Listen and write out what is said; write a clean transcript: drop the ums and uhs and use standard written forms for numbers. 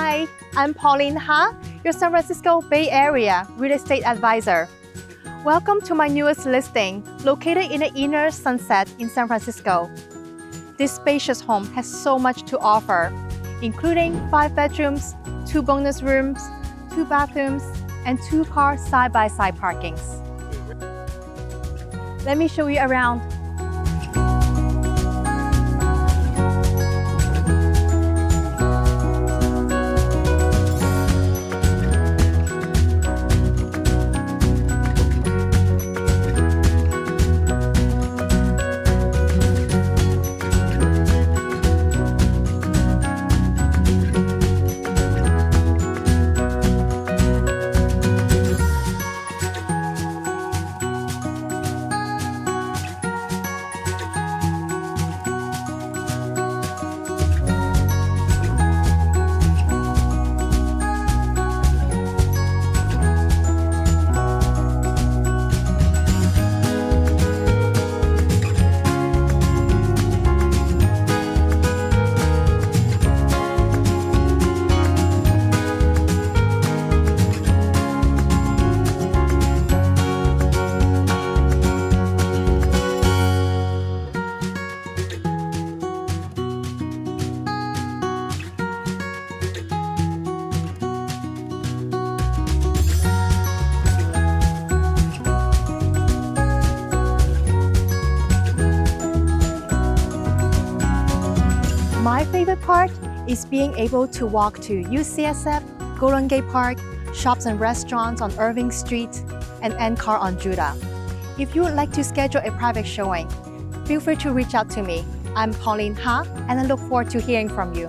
Hi, I'm Pauline Ha, your San Francisco Bay Area real estate advisor. Welcome to my newest listing, located in the inner Sunset in San Francisco. This spacious home has so much to offer, including 5 bedrooms, 2 bonus rooms, 2 bathrooms, and 2-car side-by-side parkings. Let me show you around. My favorite part is being able to walk to UCSF, Golden Gate Park, shops and restaurants on Irving Street, and NCAR on Judah. If you would like to schedule a private showing, feel free to reach out to me. I'm Pauline Ha, and I look forward to hearing from you.